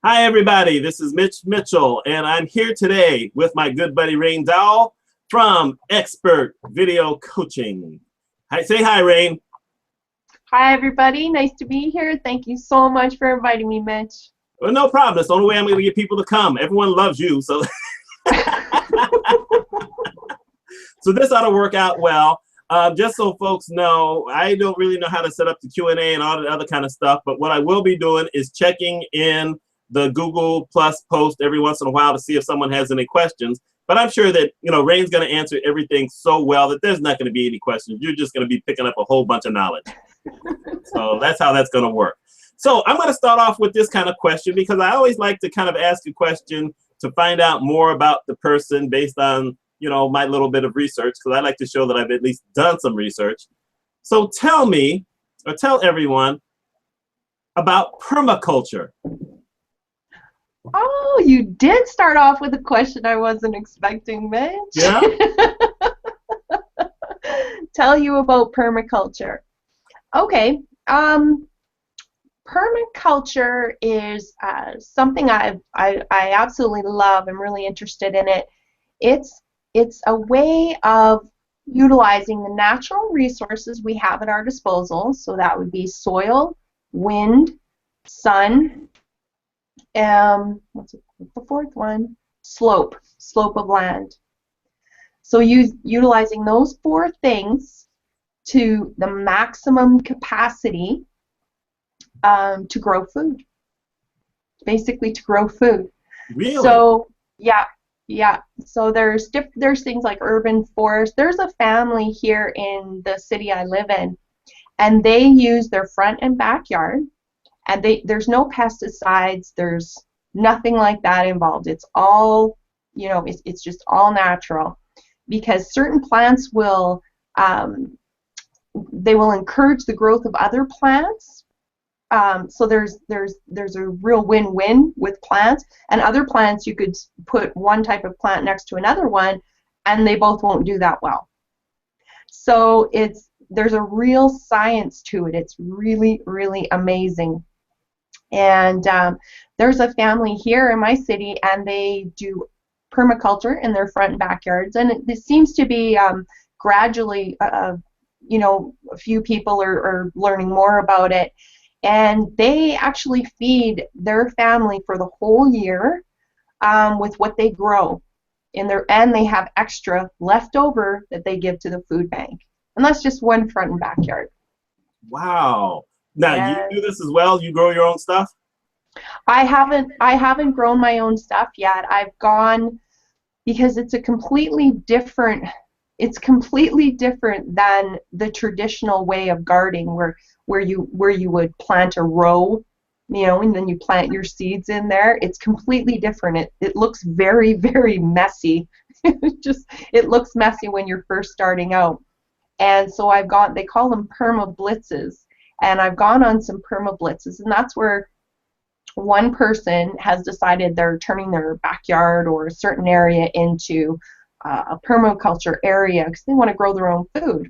Hi, everybody. This is Mitch Mitchell, and I'm here today with my good buddy Rayne Dowell from Expert Video Coaching. Hi, say hi, Rayne. Hi, everybody. Nice to be here. Thank you so much for inviting me, Mitch. Well, no problem. That's the only way I'm going to get people to come. Everyone loves you, so so this ought to work out well. Just so folks know, I don't really know how to set up the Q&A and all the other kind of stuff, but what I will be doing is checking in the Google Plus post every once in a while to see if someone has any questions. But I'm sure that, Rayne's going to answer everything so well that there's not going to be any questions. You're just going to be picking up a whole bunch of knowledge. So that's how that's going to work. So I'm going to start off with this kind of question because I always like to kind of ask a question to find out more about the person based on, my little bit of research, because I like to show that I've at least done some research. So tell me, or tell everyone about permaculture. Oh, you did start off with a question I wasn't expecting, Mitch. Yeah. Tell you about permaculture. Okay. Permaculture is something I absolutely love. I'm really interested in it. It's a way of utilizing the natural resources we have at our disposal. So that would be soil, wind, sun. What's the fourth one? Slope of land. So utilizing those four things to the maximum capacity to grow food. Basically, to grow food. Really? So yeah. So there's things like urban forest. There's a family here in the city I live in, and they use their front and backyard. And there's no pesticides, there's nothing like that involved. It's all, it's just all natural, because certain plants will, they will encourage the growth of other plants. So there's a real win-win with plants, and other plants you could put one type of plant next to another one, and they both won't do that well. So there's a real science to it. It's really, really amazing. And there's a family here in my city, and they do permaculture in their front and backyards, and it seems to be gradually, a few people are learning more about it, and they actually feed their family for the whole year with what they grow and they have extra left over that they give to the food bank, and that's just one front and backyard. Wow. Now, you do this as well? You grow your own stuff? I haven't grown my own stuff yet. I've gone because it's completely different than the traditional way of gardening where you would plant a row, and then you plant your seeds in there. It's completely different. It looks very, very messy. It looks messy when you're first starting out. And so they call them perma blitzes. And I've gone on some perma blitzes, and that's where one person has decided they're turning their backyard or a certain area into a permaculture area because they want to grow their own food.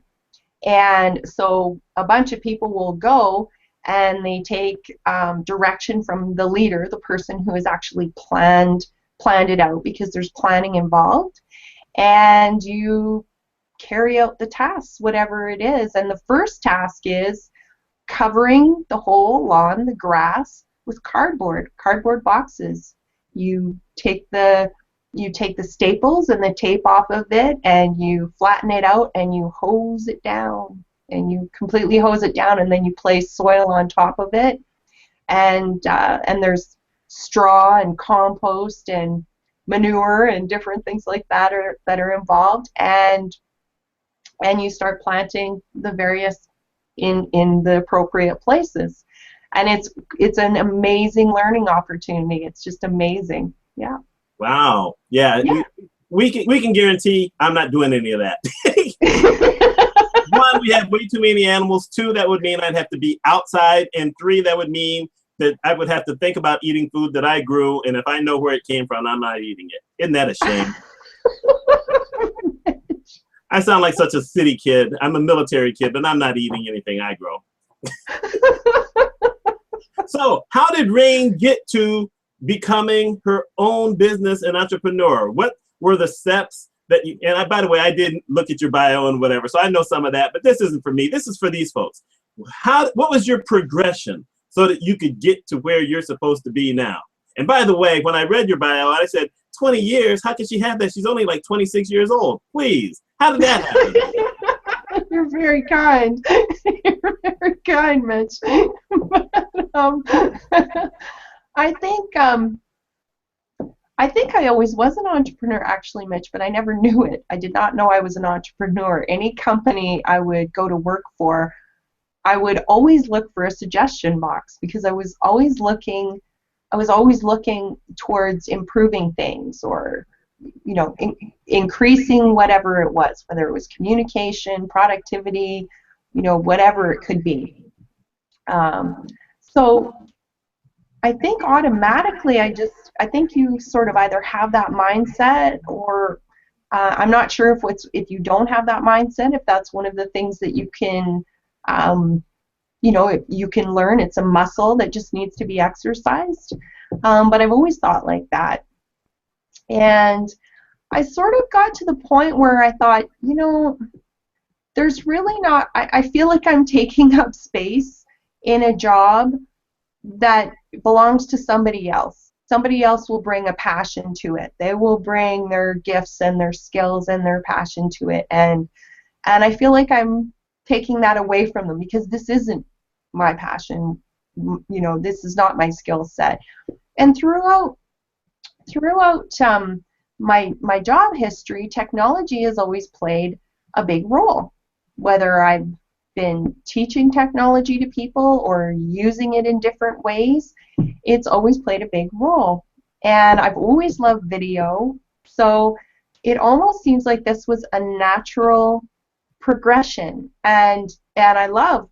And so a bunch of people will go, and they take direction from the leader, the person who has actually planned it out, because there's planning involved, and you carry out the tasks, whatever it is. And the first task is covering the whole lawn, the grass, with cardboard boxes. You take the staples and the tape off of it, and you flatten it out, and you hose it down, and you completely hose it down, and then you place soil on top of it, and there's straw and compost and manure and different things like that are involved, and you start planting the various in the appropriate places. And it's an amazing learning opportunity. It's just amazing. Yeah. Wow. Yeah. We can guarantee I'm not doing any of that. One, we have way too many animals. Two, that would mean I'd have to be outside. And three, that would mean that I would have to think about eating food that I grew. And if I know where it came from, I'm not eating it. Isn't that a shame? I sound like such a city kid. I'm a military kid, but I'm not eating anything I grow. So how did Rayne get to becoming her own business and entrepreneur? What were the steps that you, and by the way, I didn't look at your bio and whatever, so I know some of that, but this isn't for me. This is for these folks. What was your progression so that you could get to where you're supposed to be now? And by the way, when I read your bio, I said, 20 years, how could she have that? She's only like 26 years old. Please, how did that happen? You're very kind. You're very kind, Mitch. I think I always was an entrepreneur, actually, Mitch, but I never knew it. I did not know I was an entrepreneur. Any company I would go to work for, I would always look for a suggestion box because I was always looking towards improving things, or increasing whatever it was, whether it was communication, productivity, whatever it could be. So I think automatically I think you sort of either have that mindset, or I'm not sure if you don't have that mindset, if that's one of the things that you can you can learn. It's a muscle that just needs to be exercised. But I've always thought like that. And I sort of got to the point where I thought, there's really not, I feel like I'm taking up space in a job that belongs to somebody else. Somebody else will bring a passion to it. They will bring their gifts and their skills and their passion to it. And I feel like I'm taking that away from them because this isn't my passion. This is not my skill set. And throughout my job history, technology has always played a big role. Whether I've been teaching technology to people or using it in different ways, it's always played a big role. And I've always loved video, so it almost seems like this was a natural progression. And I love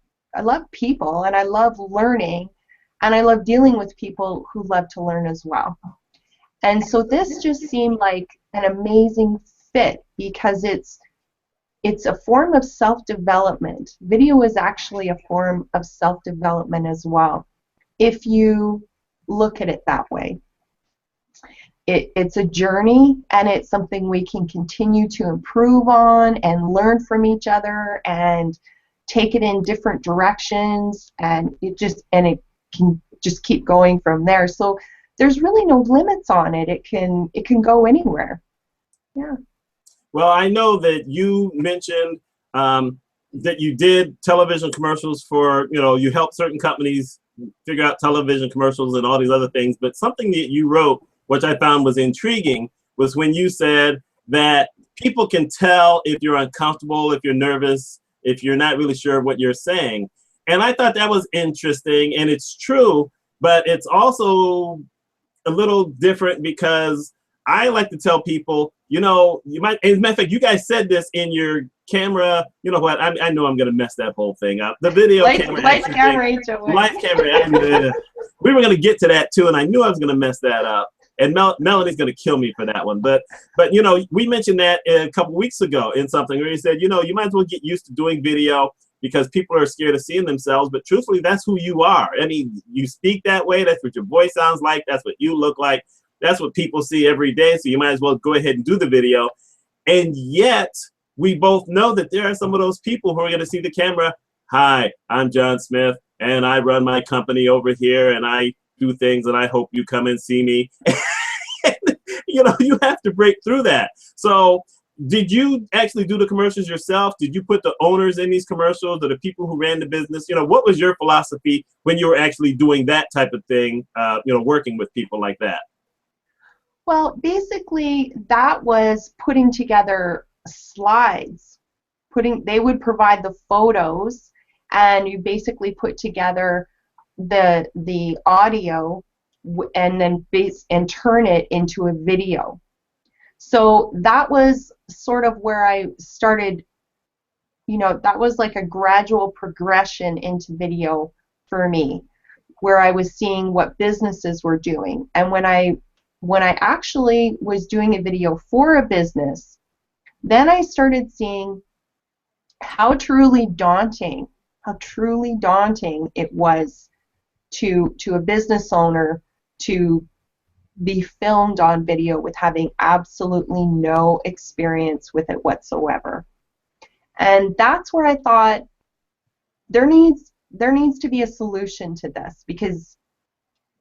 people, and I love learning, and I love dealing with people who love to learn as well. And so this just seemed like an amazing fit because it's a form of self-development. Video is actually a form of self-development as well, if you look at it that way. It's a journey, and it's something we can continue to improve on and learn from each other and take it in different directions, and it can just keep going from there. So there's really no limits on it. It can go anywhere. Yeah. Well, I know that you mentioned that you did television commercials for, you helped certain companies figure out television commercials and all these other things, but something that you wrote, which I found was intriguing, was when you said that people can tell if you're uncomfortable, if you're nervous, if you're not really sure what you're saying. And I thought that was interesting, and it's true, but it's also a little different because I like to tell people, you might, as a matter of fact, you guys said this in your camera, you know what, I know I'm going to mess that whole thing up. The video camera. Life camera. We were going to get to that too, and I knew I was going to mess that up. And Melanie's going to kill me for that one. But we mentioned that a couple weeks ago in something where he said, you might as well get used to doing video because people are scared of seeing themselves. But truthfully, that's who you are. I mean, you speak that way. That's what your voice sounds like. That's what you look like. That's what people see every day. So you might as well go ahead and do the video. And yet, we both know that there are some of those people who are going to see the camera. Hi, I'm John Smith, and I run my company over here, and I do things, and I hope you come and see me. You have to break through that. So did you actually do the commercials yourself? Did you put the owners in these commercials, or the people who ran the business? What was your philosophy when you were actually doing that type of thing, working with people like that? Well, basically, that was putting together slides. They would provide the photos, and you basically put together the audio and then turn it into a video. So that was sort of where I started. That was like a gradual progression into video for me, where I was seeing what businesses were doing. And when I actually was doing a video for a business, then I started seeing how truly daunting it was to a business owner to be filmed on video with having absolutely no experience with it whatsoever. And that's where I thought there needs to be a solution to this, because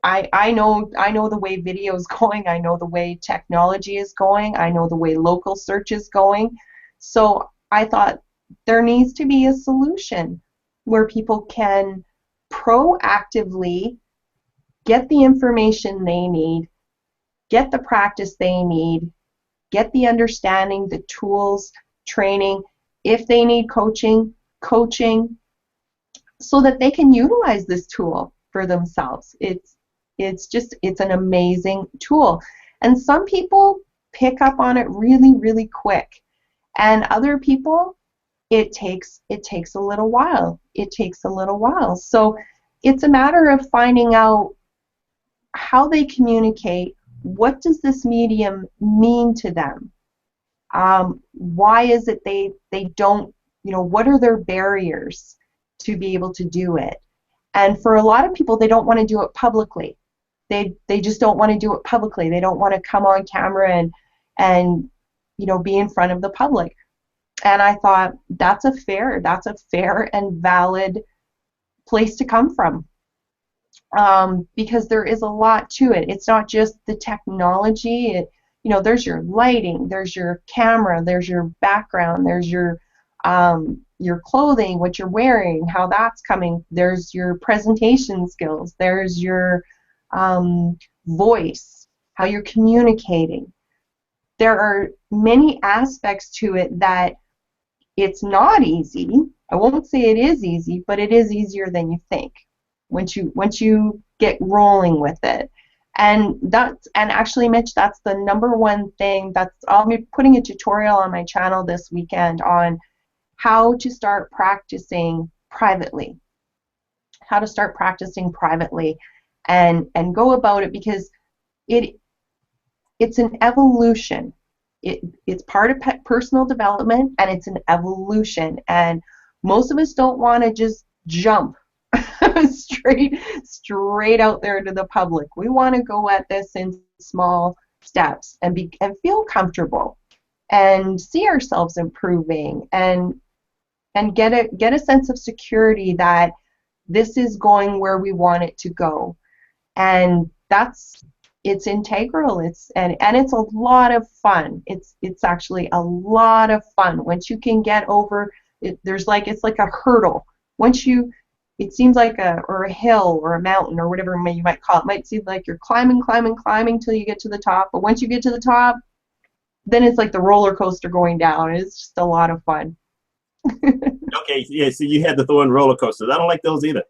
I know the way video is going, I know the way technology is going, I know the way local search is going. So I thought there needs to be a solution where people can proactively get the information they need, get the practice they need, get the understanding, the tools, training, if they need coaching, so that they can utilize this tool for themselves. It's an amazing tool. And some people pick up on it really, really quick. And other people, it takes a little while. It takes a little while. So it's a matter of finding out how they communicate. What does this medium mean to them? Why is it they don't, what are their barriers to be able to do it? And for a lot of people, they don't want to do it publicly. They just don't want to do it publicly. They don't want to come on camera and be in front of the public. And I thought that's a fair and valid place to come from, because there is a lot to it. It's not just the technology. There's your lighting, there's your camera, there's your background, there's your clothing, what you're wearing, how that's coming. There's your presentation skills. There's your voice, how you're communicating. There are many aspects to it that it's not easy. I won't say it is easy, but it is easier than you think once you get rolling with it. And actually, Mitch, that's the number one thing. I'll be putting a tutorial on my channel this weekend on how to start practicing privately. How to start practicing privately and go about it, because it's an evolution. It's part of personal development, and it's an evolution. And most of us don't want to just jump straight out there to the public. We want to go at this in small steps and feel comfortable and see ourselves improving and get a sense of security that this is going where we want it to go. And it's integral. It's a lot of fun. It's actually a lot of fun once you can get over it. It's like a hurdle. It seems like a hill or a mountain or whatever you might call it. It might seem like you're climbing till you get to the top, but once you get to the top, then it's like the roller coaster going down. It's just a lot of fun. Okay, yeah, so you had to throw in roller coasters. I don't like those either.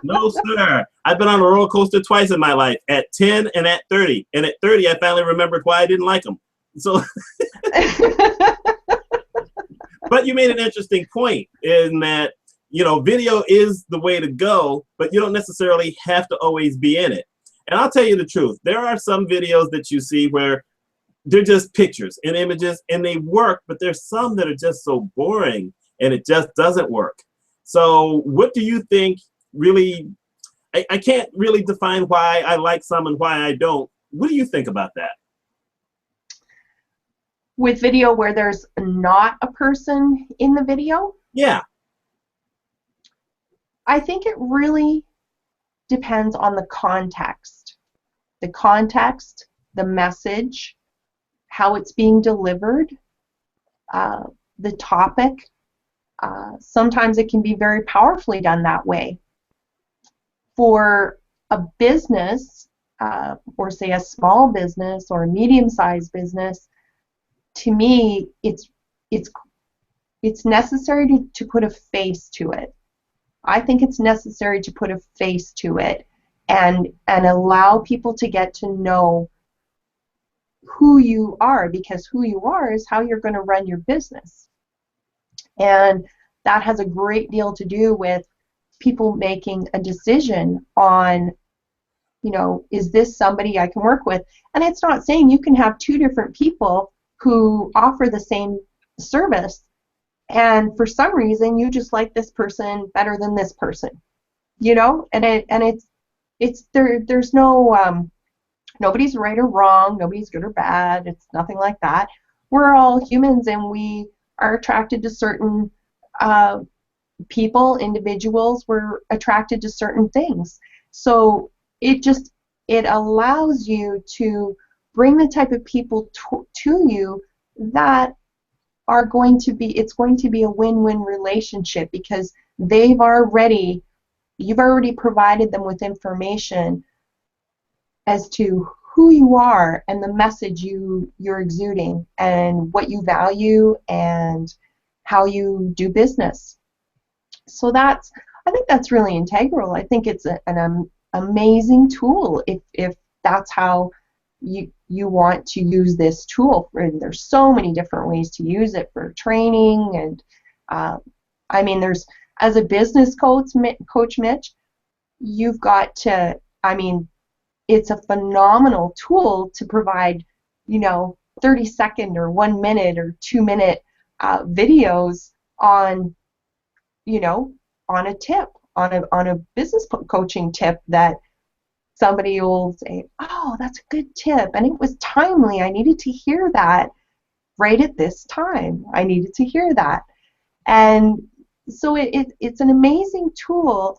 No, sir. I've been on a roller coaster twice in my life, at 10 and at 30. And at 30, I finally remembered why I didn't like them. So, but you made an interesting point in that, video is the way to go, but you don't necessarily have to always be in it. And I'll tell you the truth. There are some videos that you see where they're just pictures and images, and they work, but there's some that are just so boring, and it just doesn't work. So what do you think really, I can't really define why I like some and why I don't. What do you think about that? With video where there's not a person in the video? Yeah. I think it really depends on the context. The context, the message, how it's being delivered, the topic. Sometimes it can be very powerfully done that way. For a business, or say a small business or a medium-sized business, to me, it's necessary to put a face to it. I think it's necessary to put a face to it and allow people to get to know who you are, because who you are is how you're going to run your business. And that has a great deal to do with people making a decision on, is this somebody I can work with? And it's not saying you can have two different people who offer the same service, and for some reason you just like this person better than this person. you know, and it's there's no nobody's right or wrong, nobody's good or bad, it's nothing like that. We're all humans and we are attracted to certain people, individuals, we're attracted to certain things. So it allows you to bring the type of people to you that are going to be, it's going to be a win-win relationship because you've already provided them with information as to who you are and the message you're exuding and what you value and how you do business. So I think that's really integral. I think it's an amazing tool if that's how you want to use this tool. And there's so many different ways to use it for training, and I mean, as a business coach, Mitch, you've got to, I mean, it's a phenomenal tool to provide, 30-second or 1 minute or 2-minute videos on, on a tip, on a business coaching tip that somebody will say, oh, that's a good tip, and it was timely. I needed to hear that right at this time. I needed to hear that. And so it's an amazing tool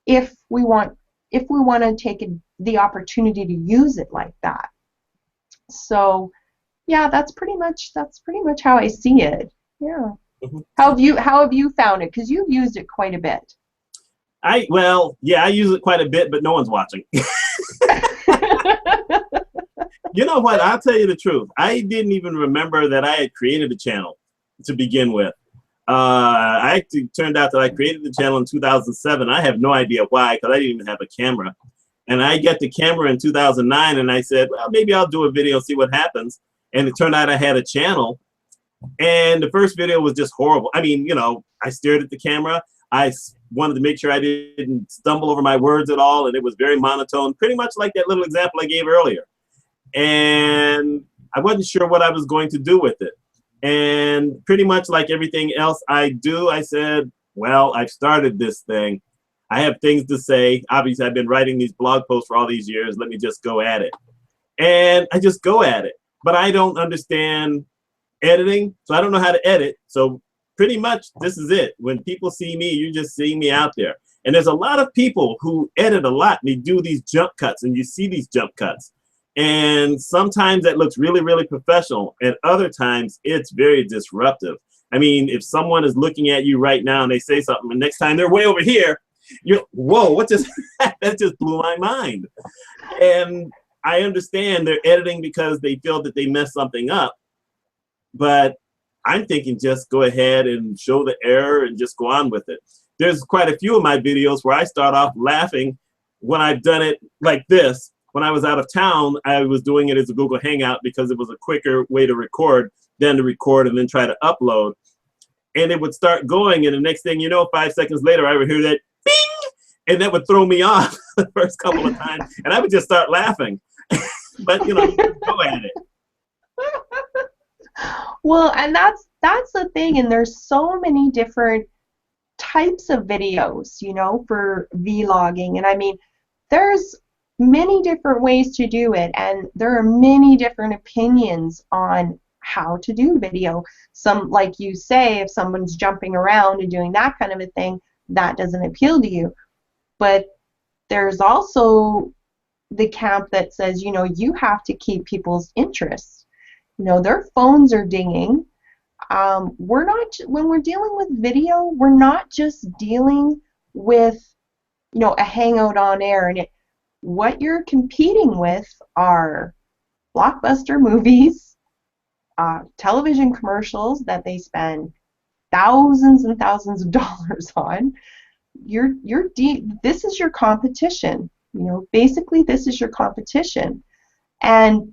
if we want to take the opportunity to use it like that. So yeah, that's pretty much how I see it. Yeah. Mm-hmm. How have you found it? Because you've used it quite a bit. I use it quite a bit, but no one's watching. You know what? I'll tell you the truth. I didn't even remember that I had created a channel to begin with. I actually turned out that I created the channel in 2007. I have no idea why, because I didn't even have a camera. And I got the camera in 2009, and I said, well, maybe I'll do a video and see what happens. And it turned out I had a channel. And the first video was just horrible. I mean, I stared at the camera. I wanted to make sure I didn't stumble over my words at all, and it was very monotone, pretty much like that little example I gave earlier. And I wasn't sure what I was going to do with it. And pretty much like everything else I do, I said, well, I've started this thing. I have things to say. Obviously, I've been writing these blog posts for all these years. Let me just go at it. And I just go at it. But I don't understand editing, so I don't know how to edit. So pretty much this is it. When people see me, you just see me out there. And there's a lot of people who edit a lot, and they do these jump cuts, and you see these jump cuts. And sometimes that looks really, really professional, and other times it's very disruptive. I mean, if someone is looking at you right now and they say something, and next time they're way over here, you're, whoa, what just, that just blew my mind. And I understand they're editing because they feel that they messed something up, but I'm thinking just go ahead and show the error and just go on with it. There's quite a few of my videos where I start off laughing when I've done it like this. When I was out of town, I was doing it as a Google Hangout because it was a quicker way to record than to record and then try to upload. And it would start going, and the next thing you know, 5 seconds later, I would hear that bing, and that would throw me off the first couple of times, and I would just start laughing. But you go at it. Well, and that's the thing, and there's so many different types of videos, for vlogging, and I mean, there's many different ways to do it, and there are many different opinions on how to do video. Some, like you say, if someone's jumping around and doing that kind of a thing, that doesn't appeal to you. But there's also the camp that says, you have to keep people's interest. Their phones are dinging. We're not, when we're dealing with video, we're not just dealing with, a hangout on air, and what you're competing with are blockbuster movies, television commercials that they spend thousands and thousands of dollars on. This is your competition. Basically this is your competition. And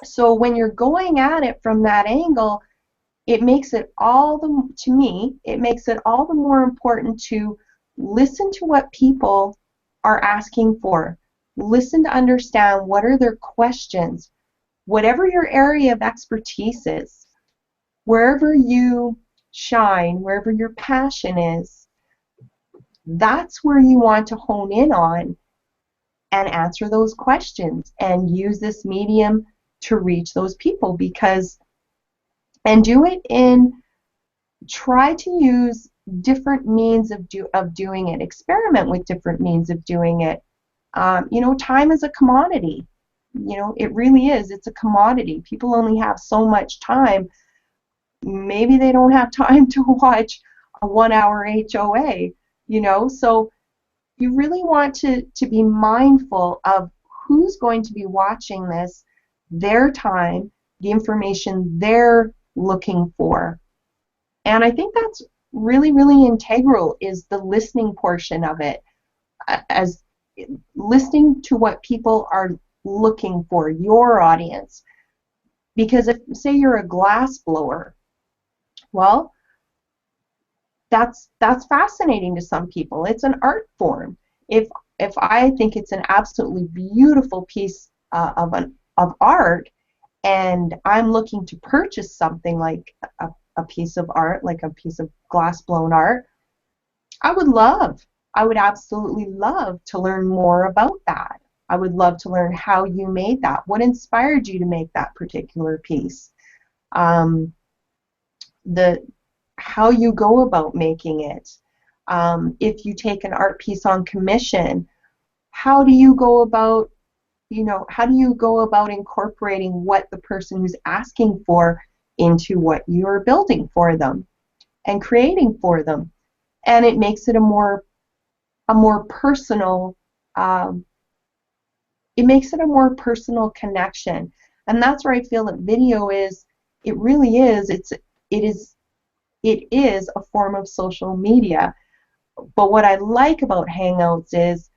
so when you're going at it from that angle, it makes it all the more important to listen to what people are asking for. Listen to understand what are their questions. Whatever your area of expertise is, wherever you shine, wherever your passion is, That's where you want to hone in on and answer those questions and use this medium to reach those people, because, and do it in, try to use different means of doing it. Experiment with different means of doing it. You know, time is a commodity. You know, it really is. It's a commodity. People only have so much time. Maybe they don't have time to watch a 1-hour HOA, you know, so you really want to be mindful of who's going to be watching this, their time, the information they're looking for. And I think that's really, really integral, is the listening portion of it, as listening to what people are looking for, your audience. Because if, say, you're a glass blower, well, that's fascinating to some people. It's an art form. If I think it's an absolutely beautiful piece of art, and I'm looking to purchase something like a piece of art, like a piece of glass blown art, I would absolutely love to learn more about that. I would love to learn how you made that. What inspired you to make that particular piece? How you go about making it. If you take an art piece on commission, how do you go about, how do you go about incorporating what the person who's asking for into what you're building for them and creating for them? And it makes it a more personal, connection. And that's where I feel that video is, it really is, it is a form of social media. But what I like about Hangouts is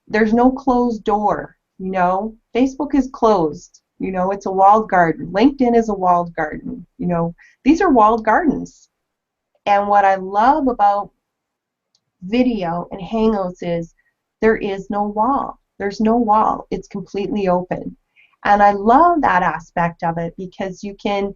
there's no closed door. Facebook is closed. It's a walled garden. LinkedIn is a walled garden. These are walled gardens. And what I love about video and Hangouts is there is no wall. There's no wall. It's completely open. And I love that aspect of it, because you can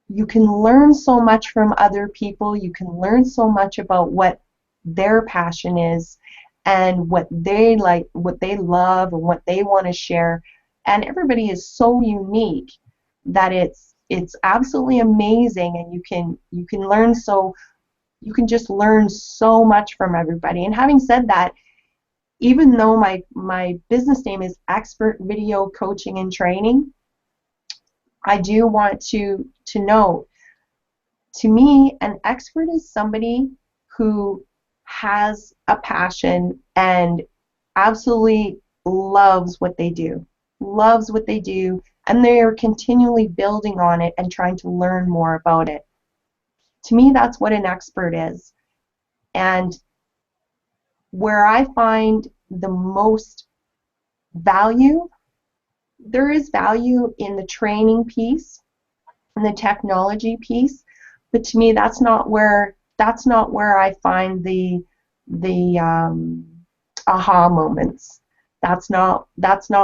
learn so much from other people. You can learn so much about what their passion is and what they like, what they love, and what they want to share. And everybody is so unique that it's absolutely amazing, and you can just learn so much from everybody. And having said that, even though my business name is Expert Video Coaching and Training, I do want to note, to me, an expert is somebody who has a passion and absolutely loves what they do, and they are continually building on it and trying to learn more about it. To me, that's what an expert is. And where I find the most value, there is value in the training piece and the technology piece, but to me, that's not where I find the aha moments. That's not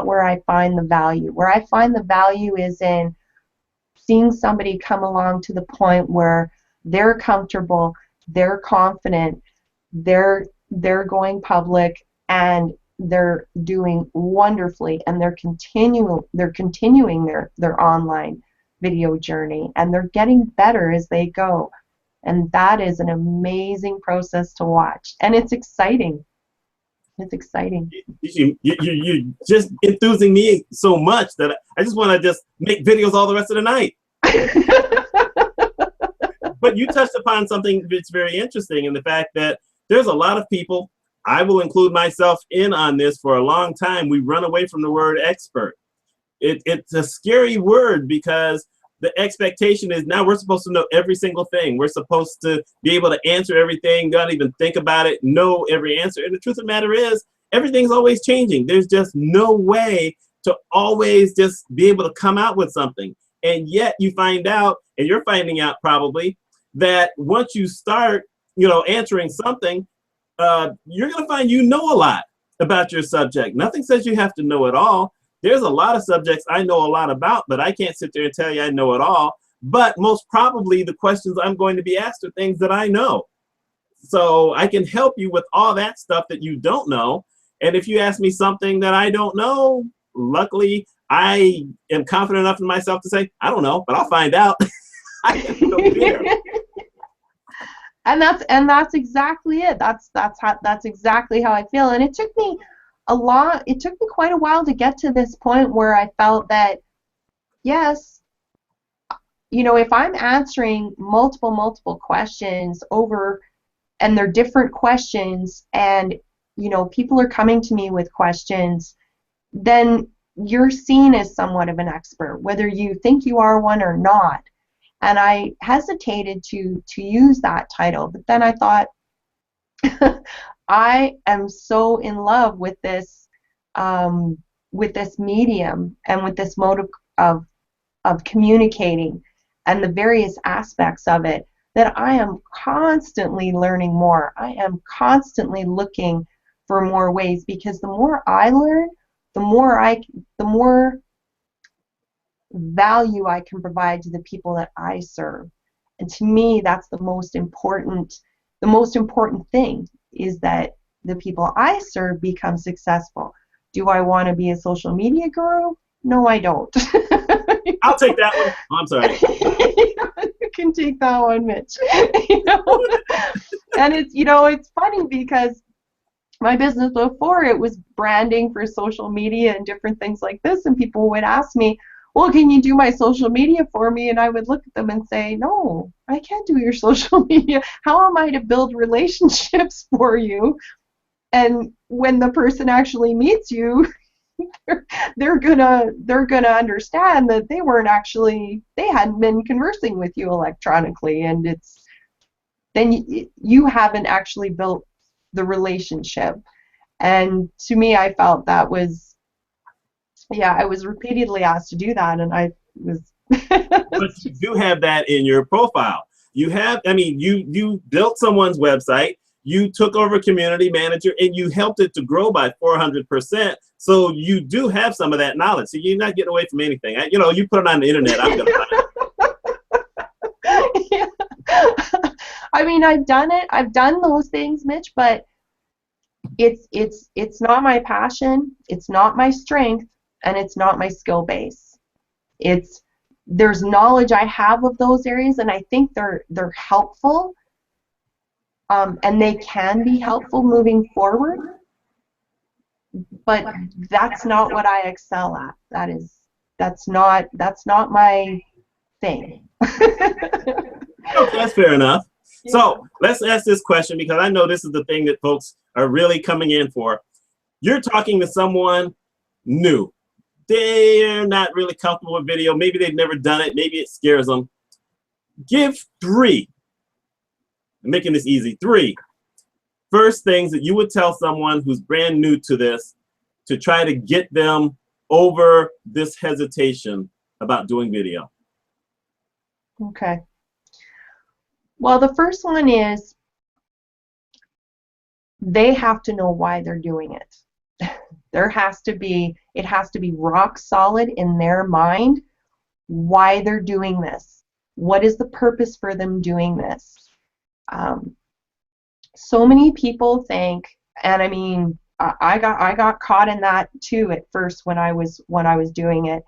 where I find the value. Where I find the value is in seeing somebody come along to the point where they're comfortable, they're confident, they're going public, and they're doing wonderfully, and they're continuing their online video journey, and they're getting better as they go. And that is an amazing process to watch, and it's exciting. It's exciting. You're just enthusing me so much that I just want to just make videos all the rest of the night. But you touched upon something that's very interesting, in the fact that there's a lot of people, I will include myself in on this, for a long time we run away from the word expert. It's a scary word, because the expectation is now we're supposed to know every single thing. We're supposed to be able to answer everything, not even think about it, know every answer. And the truth of the matter is, everything's always changing. There's just no way to always just be able to come out with something. And yet you find out, and you're finding out probably, that once you start, answering something, you're going to find you know a lot about your subject. Nothing says you have to know it all. There's a lot of subjects I know a lot about, but I can't sit there and tell you I know it all. but most probably the questions I'm going to be asked are things that I know. So I can help you with all that stuff that you don't know. And if you ask me something that I don't know, luckily I am confident enough in myself to say, I don't know, but I'll find out. I can go there. And that's exactly it. That's exactly how I feel. And it took me quite a while to get to this point where I felt that, yes, you know, if I'm answering multiple questions over, and they're different questions, and, you know, people are coming to me with questions, then you're seen as somewhat of an expert, whether you think you are one or not. And I hesitated to use that title, but then I thought, I am so in love with this medium and with this mode of communicating and the various aspects of it, that I am constantly learning more. I am constantly looking for more ways, because the more I learn, the more value I can provide to the people that I serve. And to me, that's the most important thing, is that the people I serve become successful. Do I want to be a social media guru? No, I don't. I'll take that one. I'm sorry. You can take that one, Mitch. You know? And it's, you know, it's funny because my business before, it was branding for social media and different things like this, and people would ask me, well, can you do my social media for me? And I would look at them and say, no, I can't do your social media. How am I to build relationships for you? And when the person actually meets you, they're gonna understand that they hadn't been conversing with you electronically, and it's then you haven't actually built the relationship. And to me, I felt that was, yeah, I was repeatedly asked to do that, and I was. But you do have that in your profile. You have, I mean, you built someone's website, you took over community manager, and you helped it to grow by 400%. So you do have some of that knowledge. So you're not getting away from anything. You know, you put it on the internet, I'm gonna find it. Yeah. I mean, I've done it. I've done those things, Mitch, but it's not my passion. It's not my strength, and it's not my skill base. There's knowledge I have of those areas, and I think they're helpful, and they can be helpful moving forward. But that's not what I excel at. That's not my thing. Okay, that's fair enough. Yeah. So let's ask this question, because I know this is the thing that folks are really coming in for. You're talking to someone new. They're not really comfortable with video. Maybe they've never done it. Maybe it scares them. Give 3, I'm making this easy, 3 first things that you would tell someone who's brand new to this to try to get them over this hesitation about doing video. Okay. Well, the first one is they have to know why they're doing it. It has to be rock solid in their mind why they're doing this. What is the purpose for them doing this? So many people think, and I mean, I got caught in that too at first when I was doing it.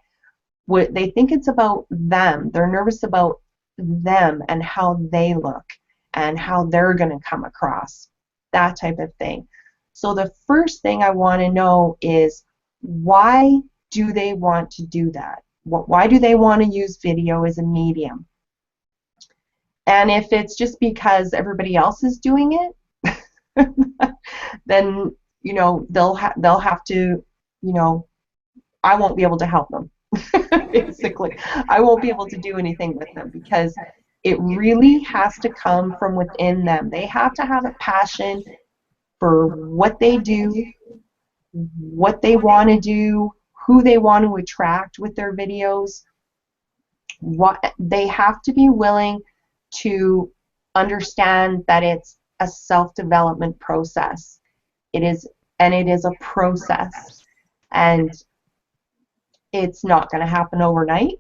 They think it's about them. They're nervous about them and how they look and how they're going to come across, that type of thing. So the first thing I want to know is, why do they want to do that? Why do they want to use video as a medium? And if it's just because everybody else is doing it, then, you know, they'll have to, you know, I won't be able to help them. Basically, I won't be able to do anything with them, because it really has to come from within them. They have to have a passion for what they do, what they want to do, who they want to attract with their videos. They have to be willing to understand that it's a self-development process. It is a process, and it's not going to happen overnight.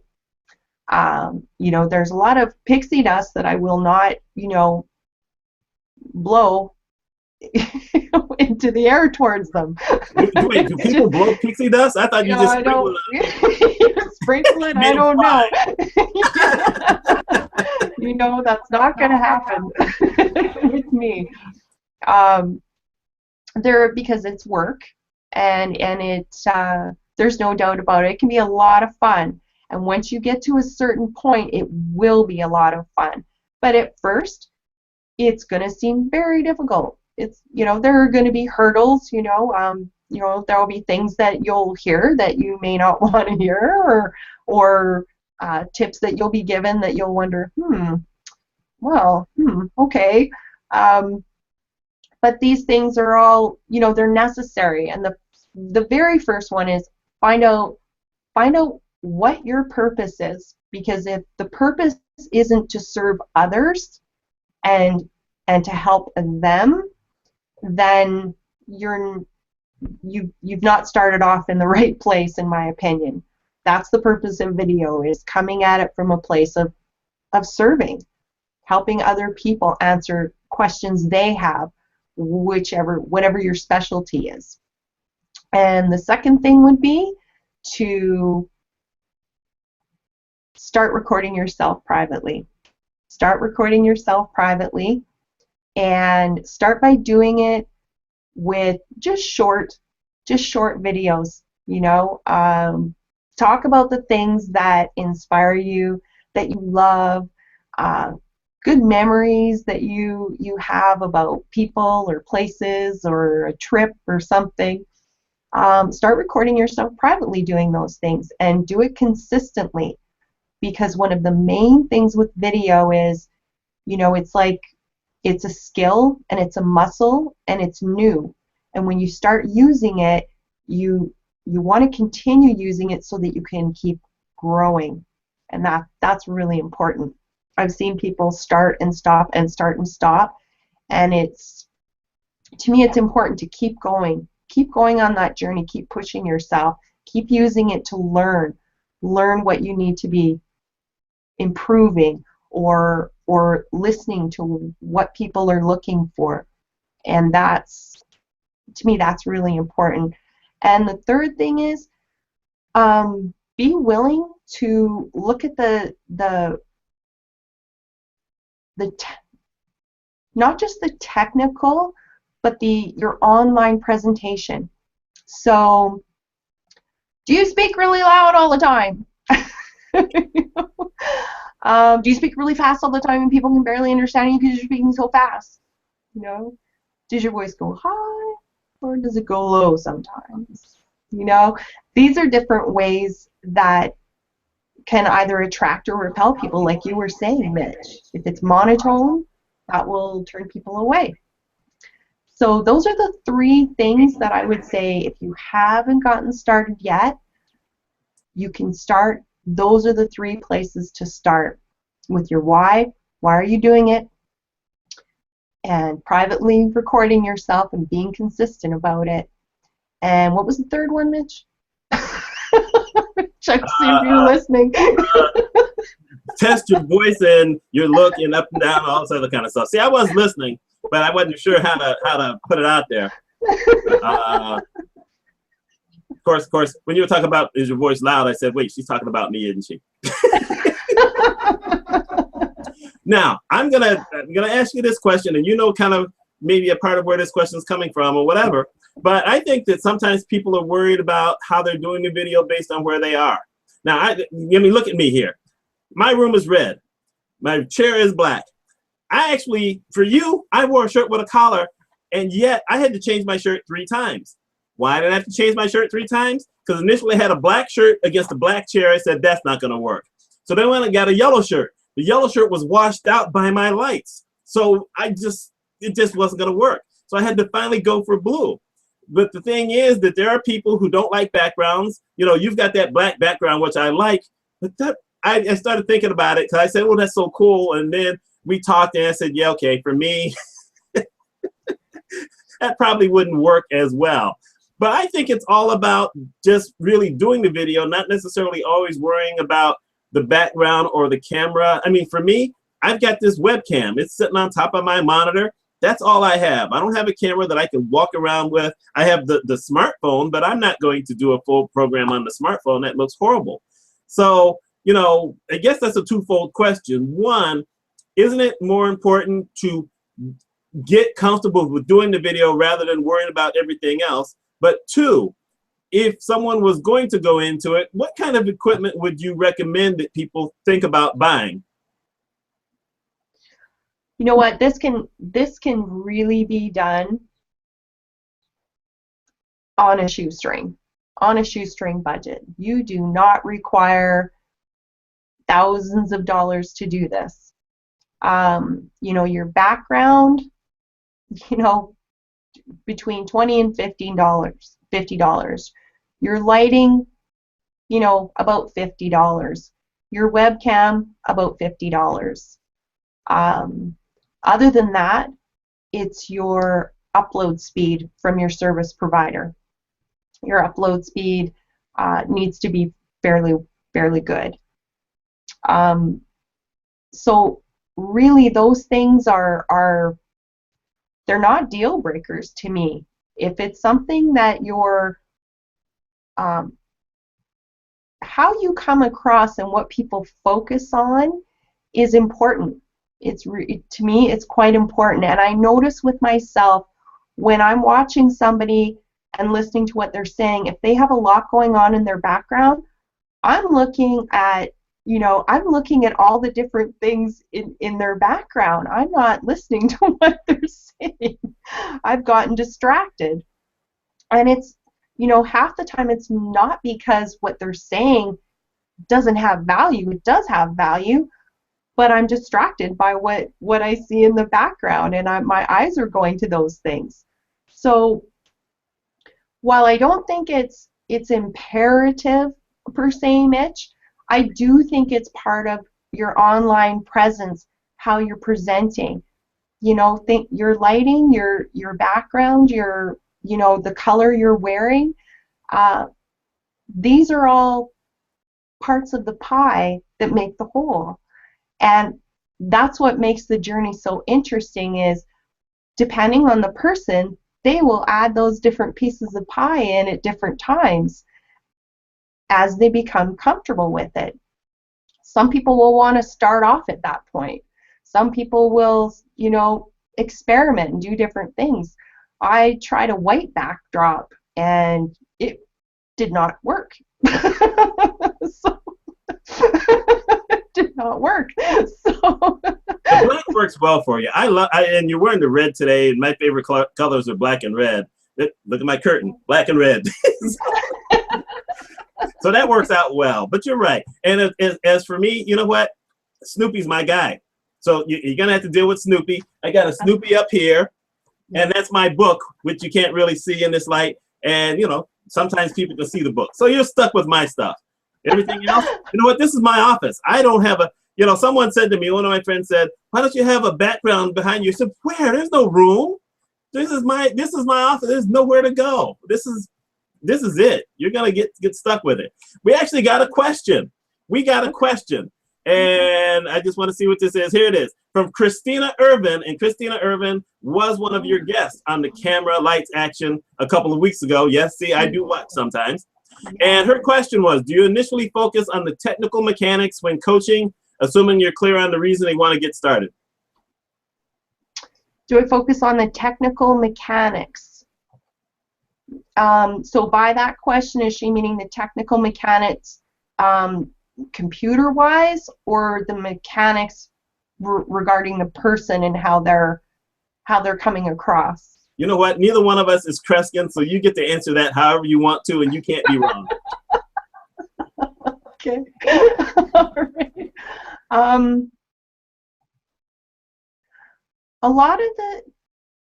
You know, there's a lot of pixie dust that I will not, you know, blow into the air towards them. Wait, do people blow pixie dust? I thought you Yeah, just I sprinkled don't sprinkle it. I made 'em don't know. fly. You know, that's not going to happen with me. Um, because it's work, and there's no doubt about it. It can be a lot of fun, and once you get to a certain point, it will be a lot of fun. But at first, it's going to seem very difficult. It's, you know, there are going to be hurdles. You know, there will be things that you'll hear that you may not want to hear, or tips that you'll be given that you'll wonder, okay. But these things are all, you know, they're necessary. And the very first one is find out what your purpose is. Because if the purpose isn't to serve others and to help them, then you've not started off in the right place, in my opinion. That's the purpose of video, is coming at it from a place of serving, helping other people answer questions they have, whatever your specialty is. And the second thing would be to start recording yourself privately. Start recording yourself privately, and start by doing it with just short videos. You know, talk about the things that inspire you, that you love, good memories that you have about people or places or a trip or something. Start recording yourself privately doing those things, and do it consistently, because one of the main things with video is, you know, it's like, it's a skill and it's a muscle and it's new, and when you start using it, you want to continue using it so that you can keep growing, and that's really important. I've seen people start and stop and start and stop, and to me it's important to keep going on that journey, keep pushing yourself, keep using it to learn what you need to be improving, or listening to what people are looking for. And to me that's really important. And the third thing is, be willing to look at not just the technical, but your online presentation. So, do you speak really loud all the time? Do you speak really fast all the time and people can barely understand you because you're speaking so fast? You know, does your voice go high or does it go low sometimes? You know, these are different ways that can either attract or repel people, like you were saying, Mitch. If it's monotone, that will turn people away. So those are the three things that I would say, if you haven't gotten started yet, you can start. Those are the three places to start, with your why are you doing it, and privately recording yourself and being consistent about it. And what was the third one, Mitch? Check to see if you're listening. Test your voice and your look and up and down, all this other kind of stuff. See, I was listening, but I wasn't sure how to put it out there. Of course, when you were talking about is your voice loud, I said, wait, she's talking about me, isn't she? Now, I'm gonna ask you this question, and you know kind of maybe a part of where this question is coming from or whatever, but I think that sometimes people are worried about how they're doing the video based on where they are. Now, look at me here. My room is red. My chair is black. I actually, for you, I wore a shirt with a collar, and yet I had to change my shirt 3 times. Why did I have to change my shirt 3 times? Because initially I had a black shirt against a black chair. I said, that's not going to work. So then when I got a yellow shirt, the yellow shirt was washed out by my lights. So it just wasn't going to work. So I had to finally go for blue. But the thing is that there are people who don't like backgrounds. You know, you've got that black background, which I like, but I started thinking about it because I said, well, that's so cool. And then we talked and I said, yeah, okay, for me, that probably wouldn't work as well. But I think it's all about just really doing the video, not necessarily always worrying about the background or the camera. I mean, for me, I've got this webcam. It's sitting on top of my monitor. That's all I have. I don't have a camera that I can walk around with. I have the smartphone, but I'm not going to do a full program on the smartphone. That looks horrible. So, you know, I guess that's a twofold question. One, isn't it more important to get comfortable with doing the video rather than worrying about everything else? But two, if someone was going to go into it, what kind of equipment would you recommend that people think about buying? You know what? This can really be done on a shoestring budget. You do not require thousands of dollars to do this. You know, your background, you know, between $20 and $50. Your lighting, you know, about $50. Your webcam, about $50. Other than that, it's your upload speed from your service provider. Your upload speed needs to be fairly good. So really, those things are they're not deal breakers to me. If it's something that you're how you come across and what people focus on is important. To me, it's quite important. And I notice with myself when I'm watching somebody and listening to what they're saying, if they have a lot going on in their background, I'm looking at, you know, I'm looking at all the different things in their background. I'm not listening to what they're saying. I've gotten distracted. And it's, you know, half the time it's not because what they're saying doesn't have value. It does have value, but I'm distracted by what I see in the background, and my eyes are going to those things. So while I don't think it's imperative per se, Mitch, I do think it's part of your online presence, how you're presenting. You know, think your lighting, your background, your, you know, the color you're wearing. These are all parts of the pie that make the whole. And that's what makes the journey so interesting, is depending on the person, they will add those different pieces of pie in at different times as they become comfortable with it. Some people will want to start off at that point. Some people will, you know, experiment and do different things. I tried a white backdrop and it did not work. So it did not work. So the black works well for you. And you're wearing the red today, and my favorite colors are black and red. Look at my curtain, black and red. So that works out well. But you're right. And as for me, you know what? Snoopy's my guy. So you're gonna have to deal with Snoopy. I got a Snoopy up here, and that's my book, which you can't really see in this light. And you know, sometimes people can see the book. So you're stuck with my stuff. Everything else, you know what? This is my office. I don't have a, you know, someone said to me, one of my friends said, why don't you have a background behind you? I said, where? There's no room. This is my office. There's nowhere to go. This is it. You're gonna get stuck with it. We actually got a question. And I just want to see what this is. Here it is, from Christina Irvin. And Christina Irvin was one of your guests on the Camera Lights Action a couple of weeks ago. Yes, see, I do watch sometimes. And her question was, do you initially focus on the technical mechanics when coaching, assuming you're clear on the reason they want to get started? Do I focus on the technical mechanics? So by that question, is she meaning the technical mechanics computer-wise, or the mechanics regarding the person and how they're coming across? You know what? Neither one of us is Kreskin, so you get to answer that however you want to, and you can't be wrong. Okay. All right. A lot of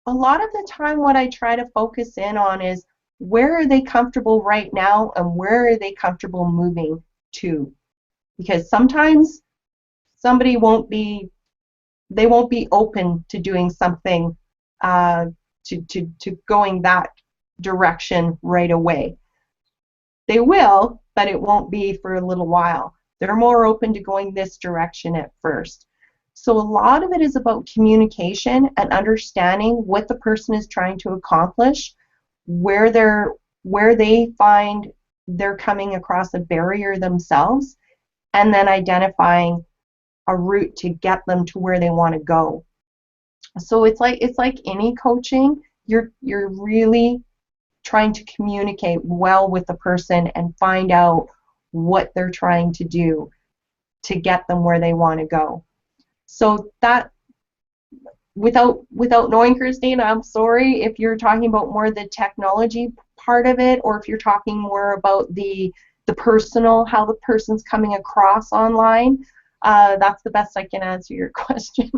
the time, what I try to focus in on is where are they comfortable right now, and where are they comfortable moving to? Because sometimes somebody won't be open to doing something to going that direction right away. They will, but it won't be for a little while. They're more open to going this direction at first. So a lot of it is about communication and understanding what the person is trying to accomplish, where they find they're coming across a barrier themselves, and then identifying a route to get them to where they want to go. So it's like any coaching. You're really trying to communicate well with the person and find out what they're trying to do to get them where they want to go. So that, without knowing Christine, I'm sorry if you're talking about more the technology part of it, or if you're talking more about the personal, how the person's coming across online. That's the best I can answer your question.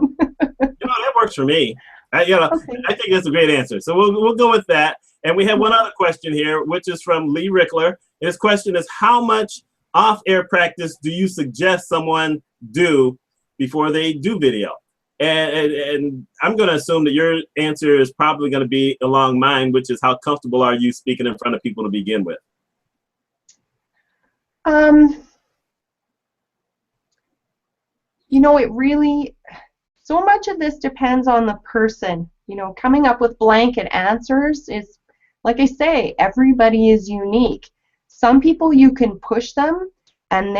That works for me. Okay. I think that's a great answer. So we'll go with that. And we have one other question here, which is from Lee Rickler. His question is, how much off-air practice do you suggest someone do before they do video? And I'm going to assume that your answer is probably going to be along mine, which is, how comfortable are you speaking in front of people to begin with? It really, so much of this depends on the person. Coming up with blanket answers is, like I say, everybody is unique. Some people, you can push them, and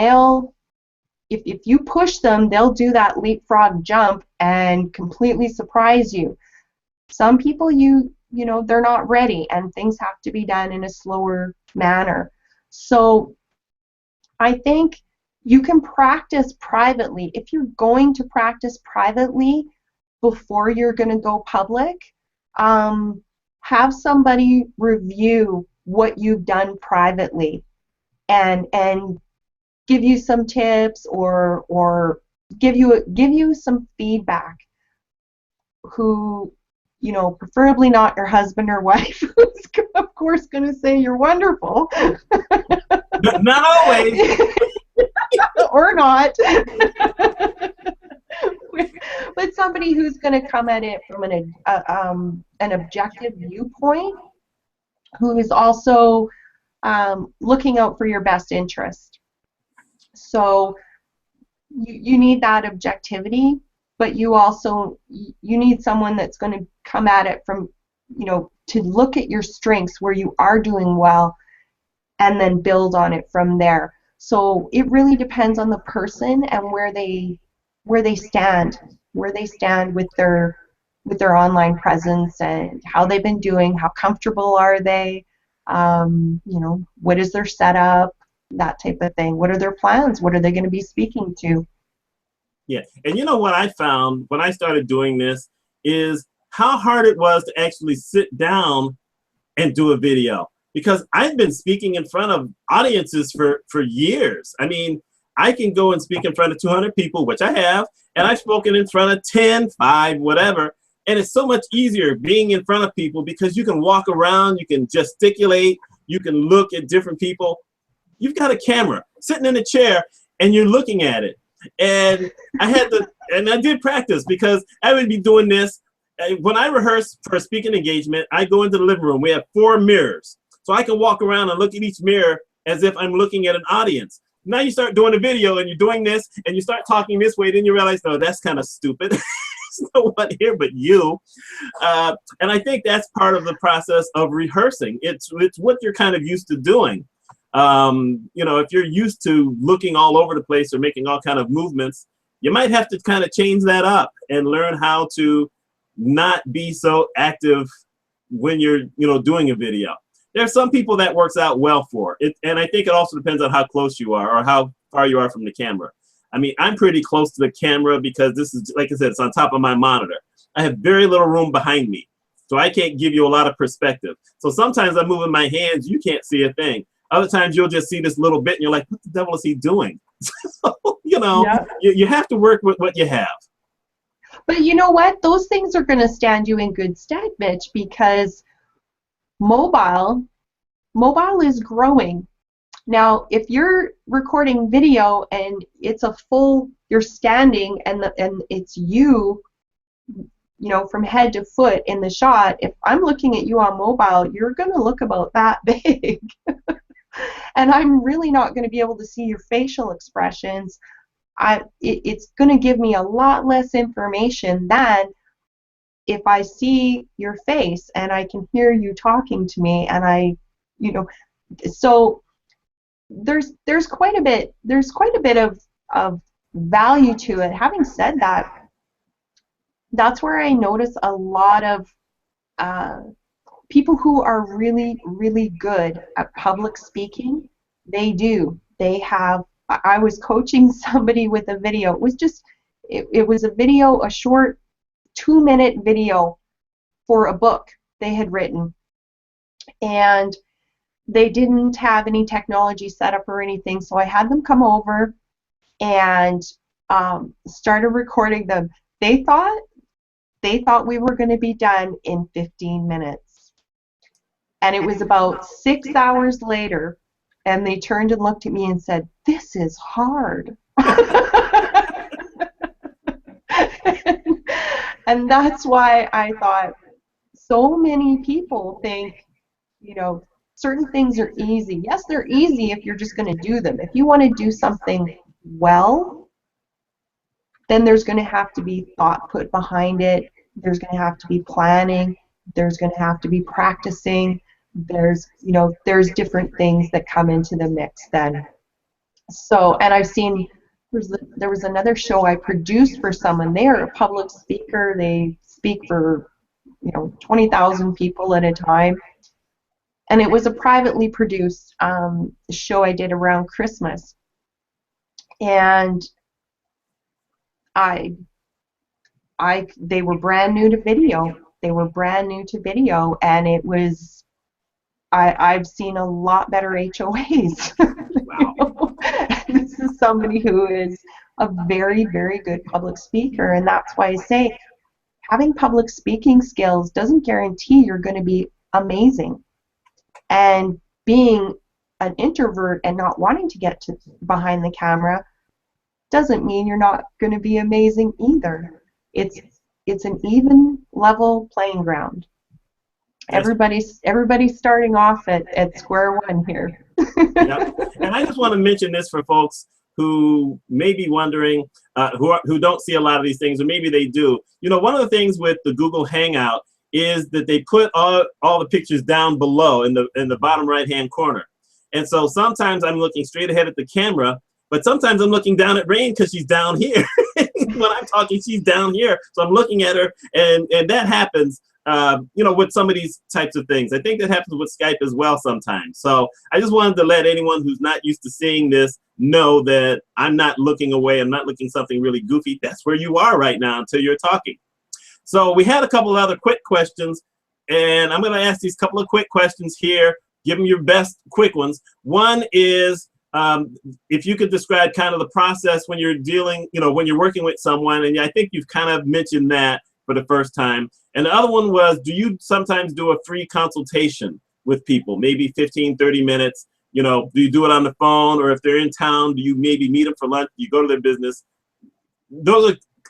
if you push them, they'll do that leapfrog jump and completely surprise you. Some people, they're not ready, and things have to be done in a slower manner. So I think you can practice privately. If you're going to practice privately before you're going to go public, have somebody review what you've done privately and give you some tips or give you some feedback, who, preferably not your husband or wife, who's of course going to say you're wonderful. But not always. Or not. But somebody who's going to come at it from an objective viewpoint, who is also looking out for your best interest. So you need that objectivity, but you need someone that's going to come at it from, to look at your strengths, where you are doing well, and then build on it from there. So it really depends on the person and where they stand with their online presence, and how they've been doing, how comfortable are they, what is their setup, that type of thing. What are their plans? What are they going to be speaking to? Yeah, and what I found when I started doing this is how hard it was to actually sit down and do a video. Because I've been speaking in front of audiences for years. I mean, I can go and speak in front of 200 people, which I have, and I've spoken in front of 10, 5, whatever. And it's so much easier being in front of people, because you can walk around, you can gesticulate, you can look at different people. You've got a camera sitting in a chair, and you're looking at it. And I did practice, because I would be doing this. When I rehearse for a speaking engagement, I go into the living room. We have 4 mirrors. So I can walk around and look at each mirror as if I'm looking at an audience. Now you start doing a video and you're doing this and you start talking this way, then you realize, no, that's kind of stupid. There's no one here but you. And I think that's part of the process of rehearsing. It's what you're kind of used to doing. If you're used to looking all over the place or making all kind of movements, you might have to kind of change that up and learn how to not be so active when you're doing a video. There are some people that works out well for it, and I think it also depends on how close you are or how far you are from the camera. I mean, I'm pretty close to the camera because this is, like I said, it's on top of my monitor. I have very little room behind me, so I can't give you a lot of perspective. So sometimes I'm moving my hands, you can't see a thing. Other times you'll just see this little bit and you're like, what the devil is he doing? So, Yeah. you have to work with what you have. But you know what? Those things are going to stand you in good stead, Mitch, because mobile is growing. Now, if you're recording video and it's you're standing and it's you from head to foot in the shot, if I'm looking at you on mobile, you're going to look about that big. and I'm really not going to be able to see your facial expressions. It's going to give me a lot less information than if I see your face and I can hear you talking to me, and you know, so there's quite a bit of value to it. Having said that, that's where I notice a lot of people who are really, really good at public speaking. They have. I was coaching somebody with a video. It was just, it was a video, a short 2-minute video for a book they had written, and they didn't have any technology set up or anything, so I had them come over and started recording them. They thought we were going to be done in 15 minutes, and it was about 6 hours later, and they turned and looked at me and said, "This is hard." And that's why I thought, so many people think, certain things are easy. Yes, they're easy if you're just going to do them. If you want to do something well, then there's going to have to be thought put behind it. There's going to have to be planning. There's going to have to be practicing. There's different things that come into the mix then. So, and I've seen, there was another show I produced for someone. They are a public speaker. They speak for 20,000 people at a time. And it was a privately produced show I did around Christmas. And they were brand new to video. They were brand new to video, and it was, I've seen a lot better HOAs. Wow. This is somebody who is a very, very good public speaker, and that's why I say having public speaking skills doesn't guarantee you're going to be amazing. And being an introvert and not wanting to get behind the camera doesn't mean you're not going to be amazing either. It's an even level playing ground. Everybody's starting off at square one here. Yep. And I just want to mention this for folks who may be wondering, who don't see a lot of these things, or maybe they do. One of the things with the Google Hangout is that they put all the pictures down below in the bottom right-hand corner. And so sometimes I'm looking straight ahead at the camera, but sometimes I'm looking down at Rayne because she's down here. When I'm talking, she's down here. So I'm looking at her, and that happens, with some of these types of things. I think that happens with Skype as well sometimes. So I just wanted to let anyone who's not used to seeing this know that I'm not looking away. I'm not looking something really goofy. That's where you are right now until you're talking. So we had a couple of other quick questions, and I'm going to ask these couple of quick questions here. Give them your best quick ones. One is, if you could describe kind of the process when you're dealing, when you're working with someone, and I think you've kind of mentioned that for the first time. And the other one was, do you sometimes do a free consultation with people, maybe 15, 30 minutes? Do you do it on the phone, or if they're in town, do you maybe meet them for lunch? Do you go to their business?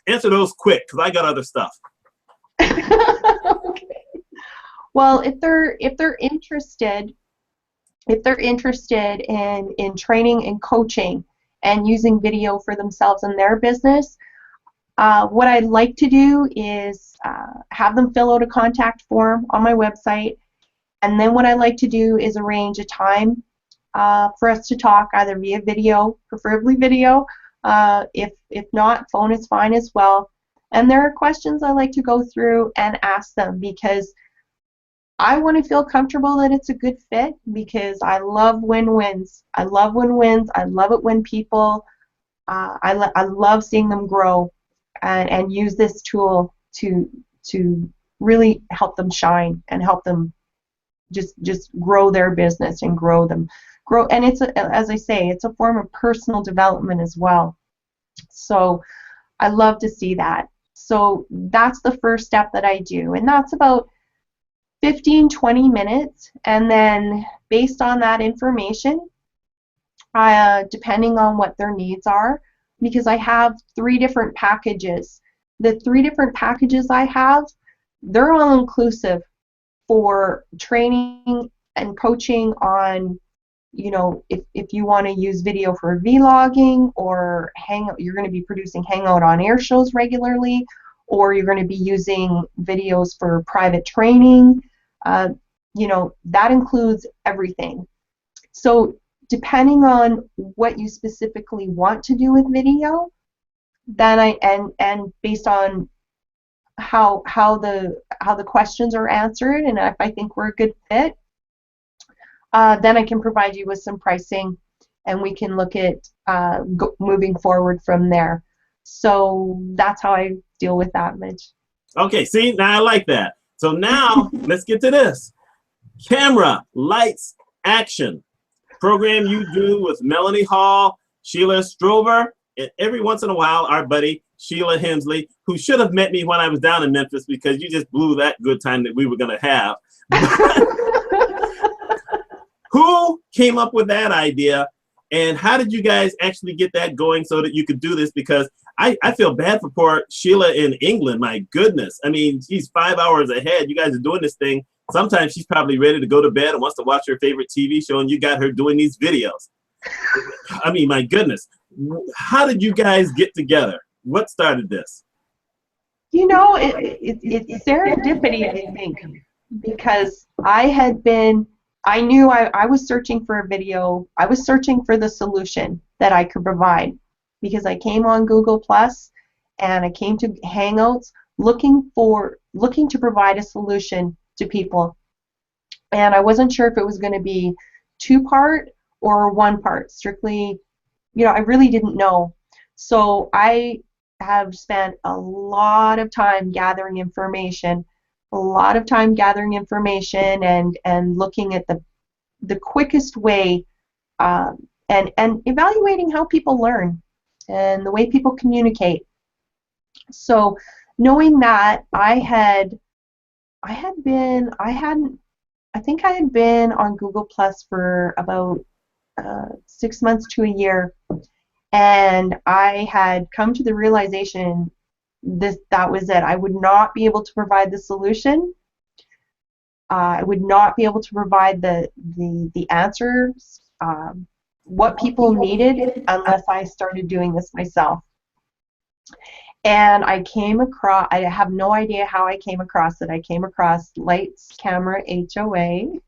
Answer those quick, because I got other stuff. Okay. Well, if they're interested in training and coaching and using video for themselves and their business, what I'd like to do is have them fill out a contact form on my website, and then what I like to do is arrange a time for us to talk, either via video, preferably video. If not, phone is fine as well. And there are questions I like to go through and ask them, because I want to feel comfortable that it's a good fit, because I love win-wins. I love win-wins. I love it when people, I love seeing them grow and use this tool to really help them shine and help them just grow their business and grow. And it's, as I say, it's a form of personal development as well. So I love to see that. So that's the first step that I do, and that's about 15-20 minutes, and then based on that information, depending on what their needs are, because I have 3 different packages. The 3 different packages I have, they're all inclusive for training and coaching on, you know, if you want to use video for vlogging, or Hangout, you're going to be producing Hangout on Air shows regularly, or you're going to be using videos for private training, you know, that includes everything. So depending on what you specifically want to do with video, then and based on how the questions are answered, and if I think we're a good fit, then I can provide you with some pricing, and we can look at moving forward from there. So that's how I deal with that, Mitch. Okay, see, now I like that. So now let's get to this. Camera, lights, action. Program you do with Melanie Hall, Sheila Strover, and every once in a while, our buddy Sheila Hensley, who should have met me when I was down in Memphis, because you just blew that good time that we were going to have. Who came up with that idea, and how did you guys actually get that going so that you could do this? Because I feel bad for poor Sheila in England. My goodness. I mean, she's 5 hours ahead. You guys are doing this thing. Sometimes she's probably ready to go to bed and wants to watch her favorite TV show, and you got her doing these videos. I mean, my goodness. How did you guys get together? What started this? You know, it's serendipity, I think, because I knew I was searching for a video. I was searching for the solution that I could provide, because I came on Google Plus and I came to Hangouts looking to provide a solution to people. And I wasn't sure if it was going to be 2-part or 1-part, strictly, you know, I really didn't know. So I have spent a lot of time gathering information, and looking at the quickest way, and evaluating how people learn and the way people communicate. So knowing that, I think I had been on Google Plus for about 6 months to a year, and I had come to the realization that was it. I would not be able to provide the solution. I would not be able to provide the answers, what people needed, unless I started doing this myself. And I came across, I have no idea how I came across it. I came across Lights, Camera, HOA.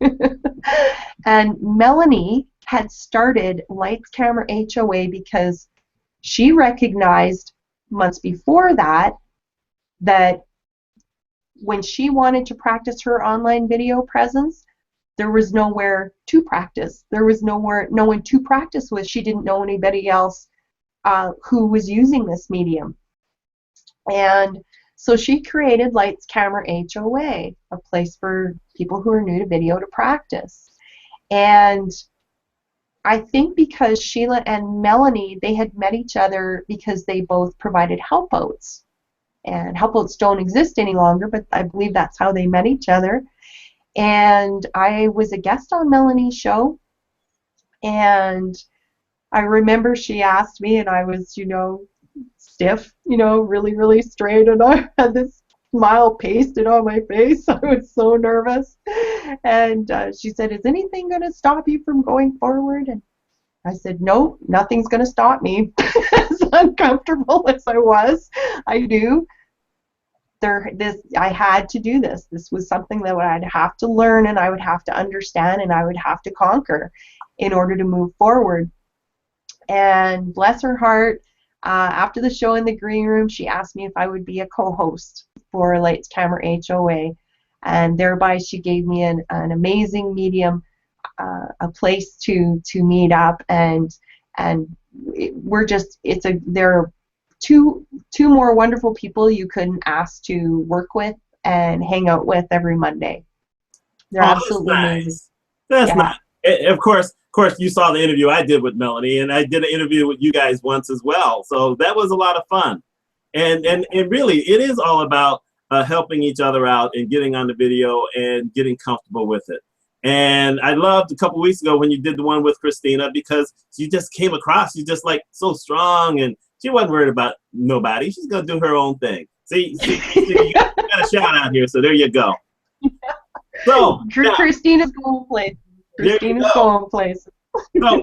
And Melanie had started Lights, Camera, HOA because she recognized months before that when she wanted to practice her online video presence, there was nowhere to practice. There was no one to practice with. She didn't know anybody else who was using this medium. And so she created Lights, Camera, HOA, a place for people who are new to video to practice. And I think because Sheila and Melanie, they had met each other because they both provided helpouts. And helpouts don't exist any longer, but I believe that's how they met each other. And I was a guest on Melanie's show, and I remember she asked me, and I was, you know, stiff, you know, really, really straight, and I had this smile pasted on my face. I was so nervous. And she said, "Is anything going to stop you from going forward?" And I said, "No, nothing's going to stop me." As uncomfortable as I was, I knew I had to do this. This was something that I'd have to learn, and I would have to understand, and I would have to conquer in order to move forward. And bless her heart, after the show in the green room, she asked me if I would be a co-host for Lights, Camera, HOA, and thereby she gave me an amazing medium, a place to meet up, and there are two more wonderful people you couldn't ask to work with and hang out with every Monday. They're absolutely amazing. That's nice. Of course, you saw the interview I did with Melanie, and I did an interview with you guys once as well. So that was a lot of fun. And really, it is all about helping each other out and getting on the video and getting comfortable with it. And I loved a couple weeks ago when you did the one with Christina, because you just came across, you just like so strong, and she wasn't worried about nobody. She's going to do her own thing. See, you got a shout out here, so there you go. So Christina's going places. Christina's going places. So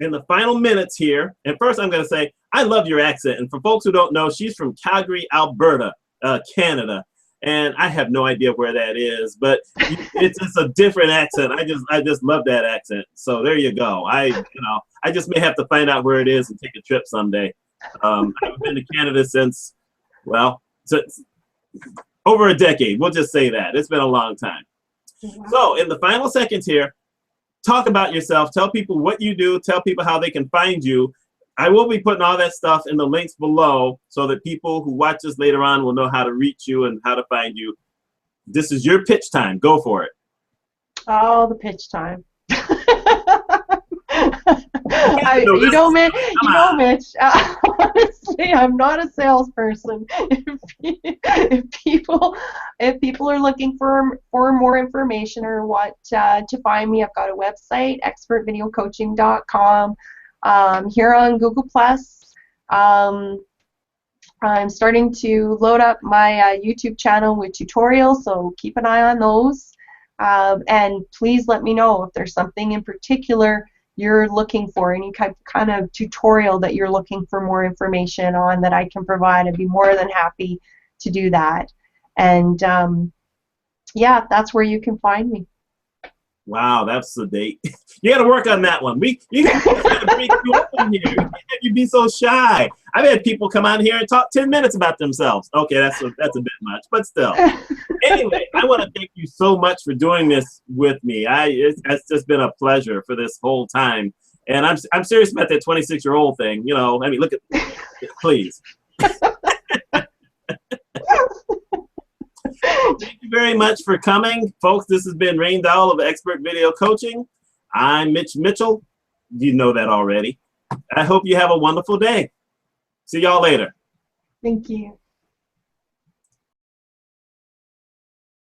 in the final minutes here, and first I'm going to say, I love your accent. And for folks who don't know, she's from Calgary, Alberta, Canada. And I have no idea where that is, but it's just a different accent. I just love that accent. So there you go. I just may have to find out where it is and take a trip someday. I've been to Canada since over a decade. We'll just say that. It's been a long time. So in the final seconds here, talk about yourself. Tell people what you do. Tell people how they can find you. I will be putting all that stuff in the links below so that people who watch this later on will know how to reach you and how to find you. This is your pitch time. Go for it. Oh, the pitch time. Mitch, honestly, I'm not a salesperson. If people are looking for more information or what to find me, I've got a website, expertvideocoaching.com. Here on Google+. I'm starting to load up my YouTube channel with tutorials, so keep an eye on those. And please let me know if there's something in particular you're looking for, any kind of tutorial that you're looking for more information on that I can provide. I'd be more than happy to do that. And yeah, that's where you can find me. Wow, that's the date. You got to work on that one. You got to bring you up in here. You can't have you be so shy. I've had people come on here and talk 10 minutes about themselves. Okay, that's a bit much, but still. Anyway, I want to thank you so much for doing this with me. It's just been a pleasure for this whole time, and I'm serious about that 26-year-old thing. You know, I mean, look at, please. Thank you very much for coming, folks. This has been Rayne Dowell of Expert Video Coaching. I'm Mitch Mitchell. You know that already. I hope you have a wonderful day. See y'all later. Thank you.